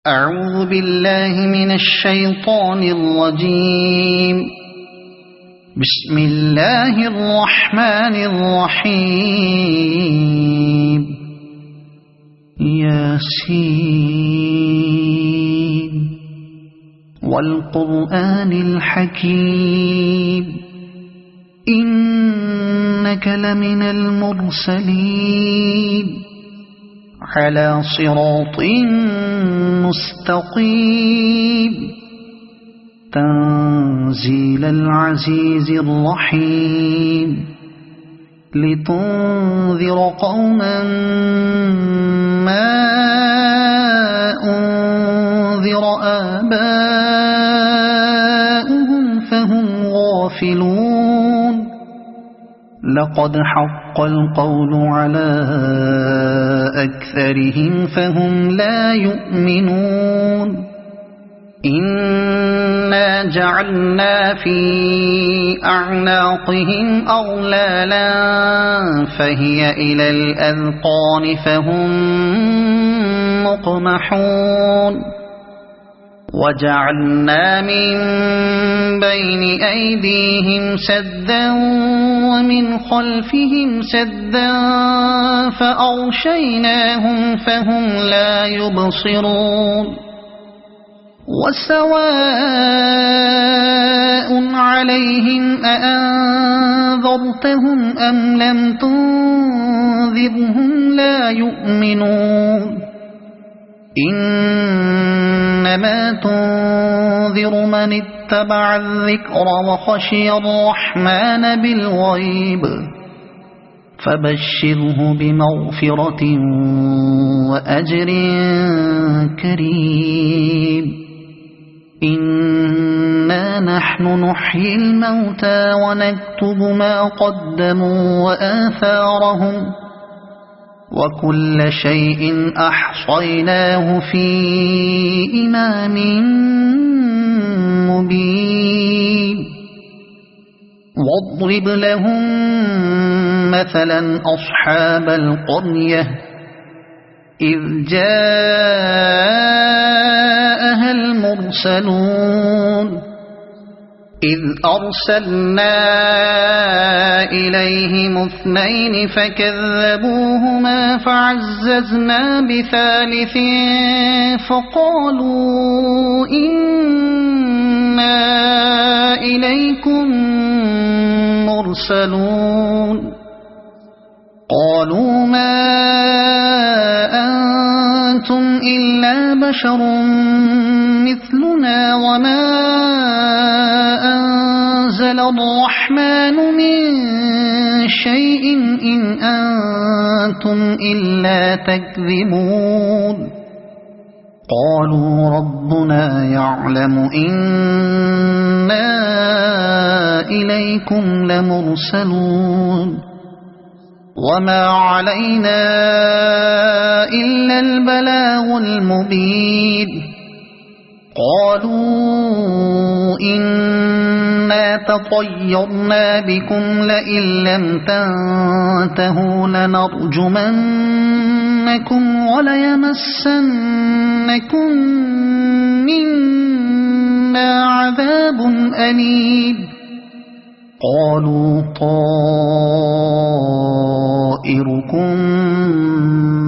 أعوذ بالله من الشيطان الرجيم. بسم الله الرحمن الرحيم. ياسين والقرآن الحكيم إنك لمن المرسلين على صراط مستقيم تنزيل العزيز الرحيم لتنذر قوما ما أنذر آباؤهم فهم غافلون. لقد حق القول على أكثرهم فهم لا يؤمنون. إنا جعلنا في أعناقهم أغلالا فهي إلى الأذقان فهم مقمحون. وجعلنا من بين أيديهم سدا ومن خلفهم سدا فأغشيناهم فهم لا يبصرون. وسواء عليهم أأنذرتهم أم لم تنذرهم لا يؤمنون. إنما تنذر من اتبع الذكر وخشي الرحمن بالغيب فبشره بمغفرة وأجر كريم. إنا نحن نحيي الموتى ونكتب ما قدموا وآثارهم وكل شيء أحصيناه في إمام مبين. واضرب لهم مثلا أصحاب القرية إذ جاءها المرسلون إذ أرسلنا إليهم اثنين فكذبوهما فعززنا بثالث فقالوا إنا إليكم مرسلون. قالوا ما أنتم إلا بشر مثلنا وما أنزل الرحمن من شيء إن أنتم إلا تكذبون. قالوا ربنا يعلم إنا إليكم لمرسلون وما علينا إلا البلاغ المبين. قالوا إنا تطيرنا بكم لئن لم تنتهوا لنرجمنكم وليمسنكم منا عذاب أليم. قالوا طائركم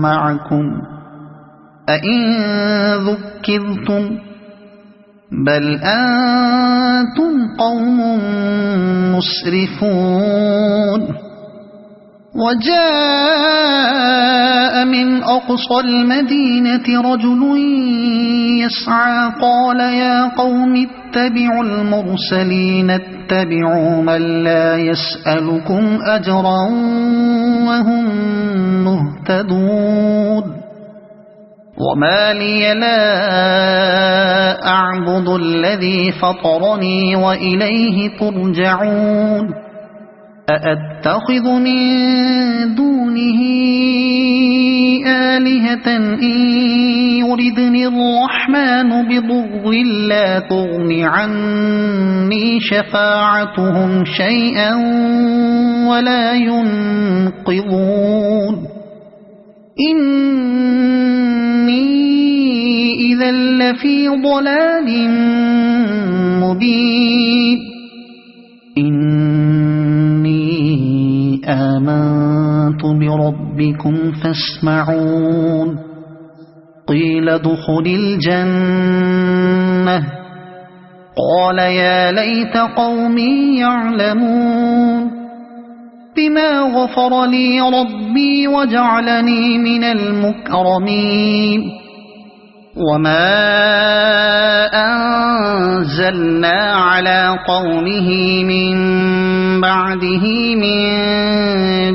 معكم أئن ذكرتم بل أنتم قوم مسرفون. وجاء من أقصى المدينة رجل يسعى قال يا قوم اتبعوا المرسلين اتبعوا من لا يسألكم أجرا وهم مهتدون. وما لي لا أعبد الذي فطرني وإليه ترجعون. أأتخذ من دونه آلهة إن يردني الرحمن بضر لا تغن عني شفاعتهم شيئا ولا ينقذون. إني إذا لفي ضلال مبين إني آمنت بربكم فاسمعون قيل ادخل الجنة قال يا ليت قومي يعلمون بما غفر لي ربي وجعلني من المكرمين وما أنزلنا على قومه من بعده من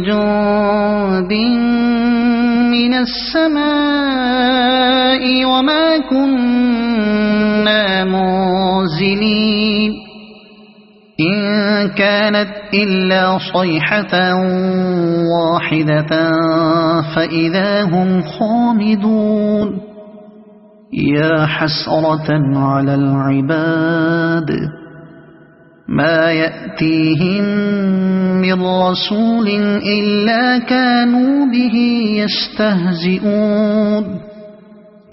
جند من السماء وما كنا منزلين إن كانت إلا صيحة واحدة فإذا هم خامدون يا حسرة على العباد ما يأتيهم من رسول إلا كانوا به يستهزئون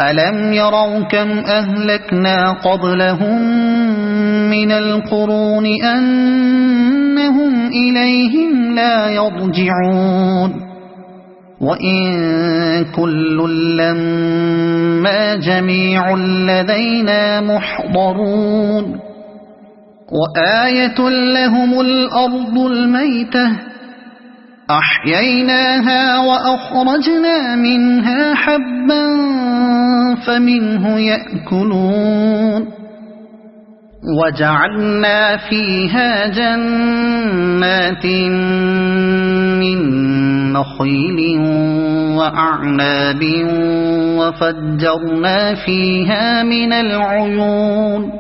ألم يروا كم أهلكنا قبلهم من القرون أنهم إليهم لا يرجعون وإن كل لما جميع لدينا محضرون وآية لهم الأرض الميتة أحييناها وأخرجنا منها حبا فمنه يأكلون وجعلنا فيها جنات من نخيل وأعناب وفجرنا فيها من العيون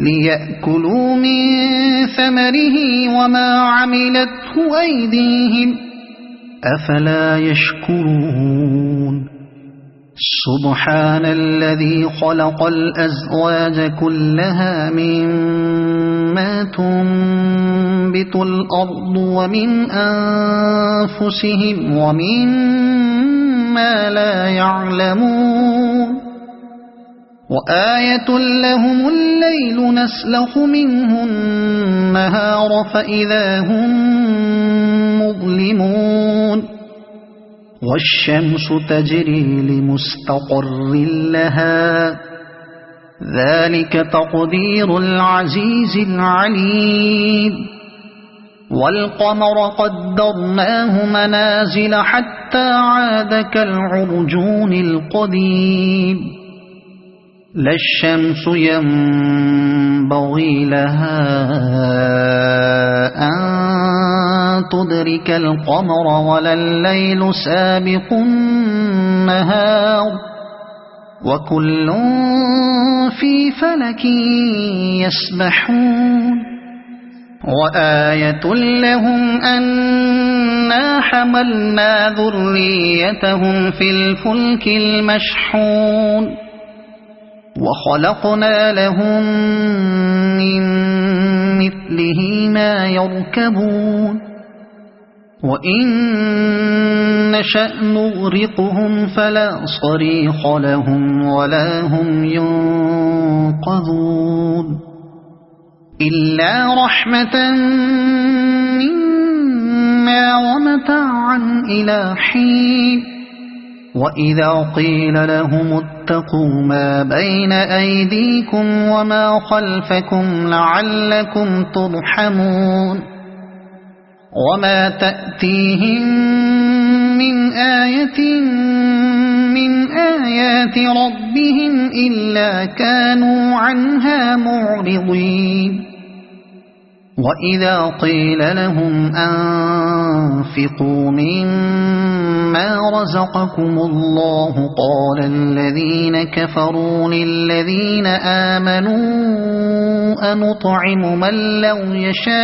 ليأكلوا من ثمره وما عملته أيديهم أفلا يشكرون سبحان الذي خلق الأزواج كلها مما تنبت الأرض ومن أنفسهم ومما لا يعلمون وآية لهم الليل نسلخ منه النهار فإذا هم مظلمون والشمس تجري لمستقر لها ذلك تقدير العزيز العليم والقمر قدرناه منازل حتى عاد كالعرجون القديم لا الشمس ينبغي لها أن تدرك القمر ولا الليل سابق النهار وكل في فلك يسبحون وآية لهم أنا حملنا ذريتهم في الفلك المشحون وخلقنا لهم من مثله ما يركبون وإن نشأ نغرقهم فلا صريخ لهم ولا هم ينقذون إلا رحمة منا ومتاعا إلى حين وإذا قيل لهم اتقوا ما بين أيديكم وما خلفكم لعلكم ترحمون وما تأتيهم من آية من آيات ربهم إلا كانوا عنها معرضين وإذا قيل لهم أنفقوا مما رزقكم الله قال الذين كفروا للذين آمنوا أنطعم من لو يشاء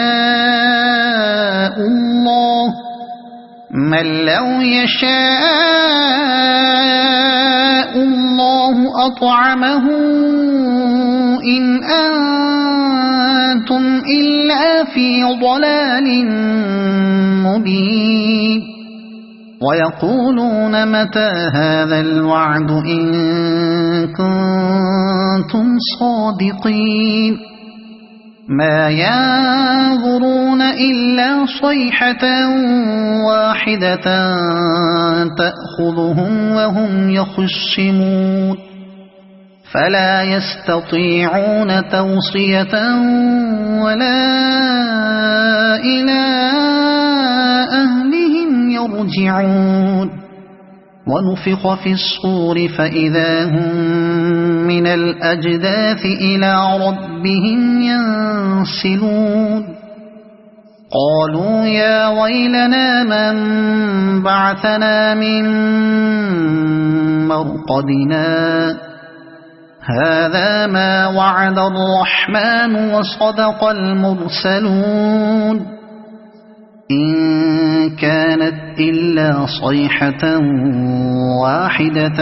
الله أطعمه إن أنتم إلا في ضلال مبين ويقولون متى هذا الوعد إن كنتم صادقين ما ينظرون إلا صيحة واحدة تأخذهم وهم يخصمون فلا يستطيعون توصية ولا إلى أهلهم يرجعون ونفخ في الصور فإذا هم من الأجداث إلى ربهم ينسلون قالوا يا ويلنا من بعثنا من مرقدنا هذا ما وعد الرحمن وصدق المرسلون إن كانت إلا صيحة واحدة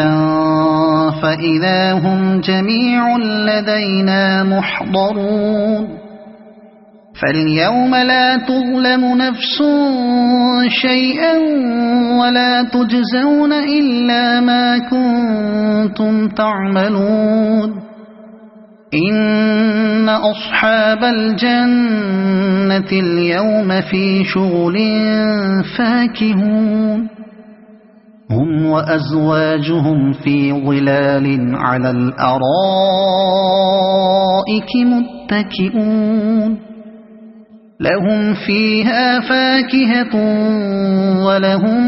فإذا هم جميع لدينا محضرون فاليوم لا تظلم نفس شيئا ولا تجزون إلا ما كنتم تعملون إن أصحاب الجنة اليوم في شغل فاكهون هم وأزواجهم في ظلال على الأرائك متكئون لهم فيها فاكهة ولهم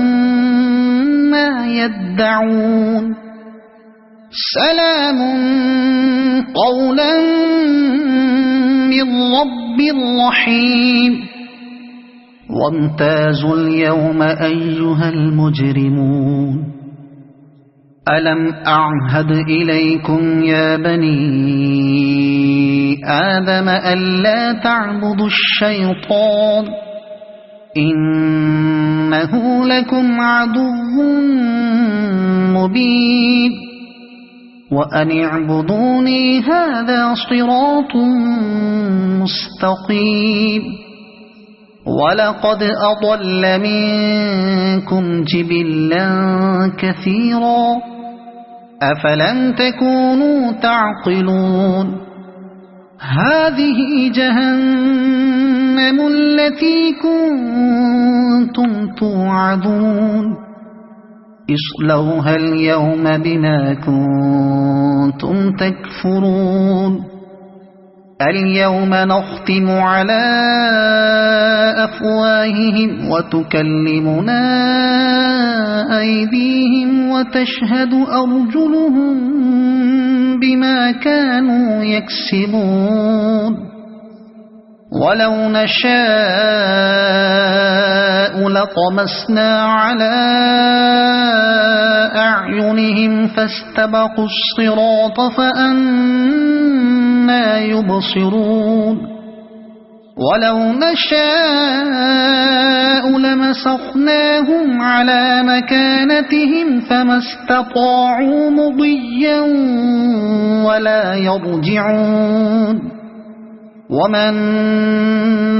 ما يدعون سلام قولا من رب رحيم وامتازوا اليوم أيها المجرمون ألم أعهد إليكم يا بني آدم ألا تعبدوا الشيطان إنه لكم عدو مبين وأن اعبدوني هذا صراط مستقيم ولقد أضل منكم جبلا كثيرا أفلم تكونوا تعقلون هذه جهنم التي كنتم توعدون اصلوها اليوم بما كنتم تكفرون اليوم نختم على أفواههم وتكلمنا أيديهم وتشهد أرجلهم بما كانوا يكسبون ولو نشاء لطمسنا على أعينهم فاستبقوا الصراط فأنى يبصرون ولو نشاء لمسخناهم على مكانتهم فما استطاعوا مضيا ولا يرجعون ومن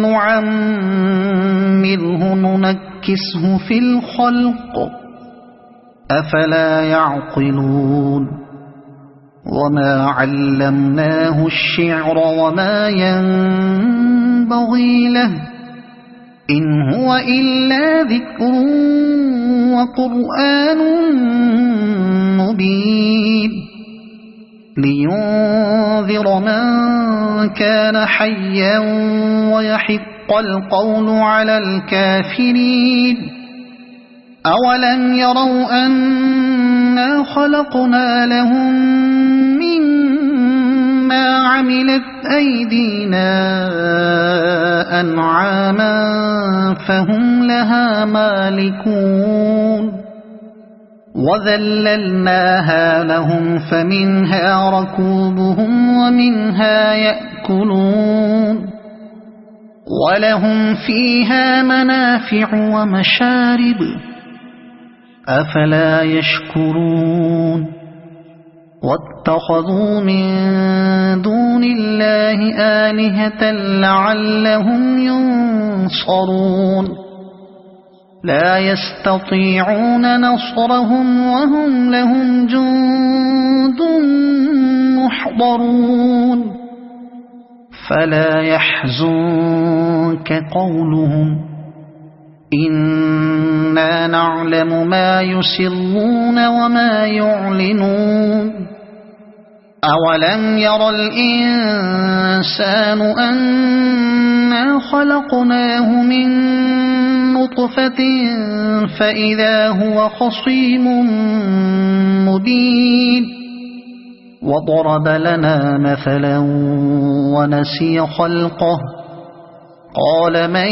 نعمره ننكسه في الخلق أفلا يعقلون وما علمناه الشعر وما ينبغي له إن هو إلا ذكر وقرآن مبين لينذر من كان حيا ويحق القول على الكافرين أولم يروا أنا خلقنا لهم مما عملت أيدينا أنعاما فهم لها مالكون وذللناها لهم فمنها ركوبهم ومنها يأكلون ولهم فيها منافع ومشارب أفلا يشكرون واتخذوا من دون الله آلهة لعلهم ينصرون لا يستطيعون نصرهم وهم لهم جند محضرون فلا يحزنك قولهم إنا نعلم ما يسرون وما يعلنون أولم ير الإنسان أنا خلقناه من نطفة فإذا هو خصيم مبين وضرب لنا مثلا ونسي خلقه قال من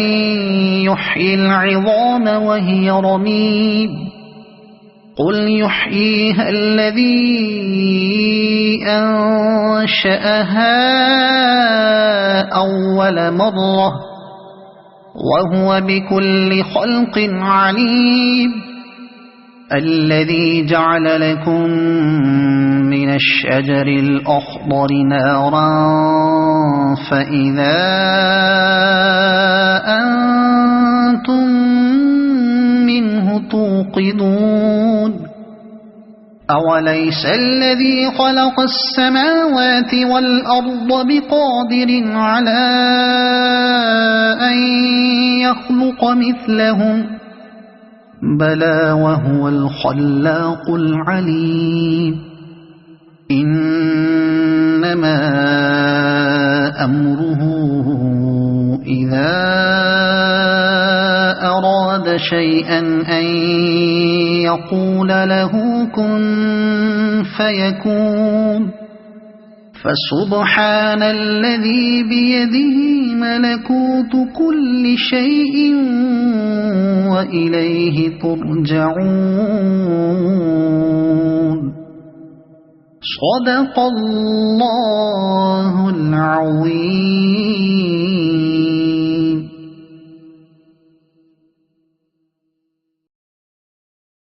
يحيي العظام وهي رميم قل يحييها الذي أنشأها أول مرة وهو بكل خلق عليم الذي جعل لكم من الشجر الأخضر نارا فإذا أنتم منه توقدون أوليس الذي خلق السماوات والأرض بقادر على أن يخلق مثلهم بلى وهو الخلاق العليم إنما أمره إذا أراد شيئا أن يقول له كن فيكون فسبحان الذي بيده ملكوت كل شيء وإليه ترجعون صدق الله العظيم.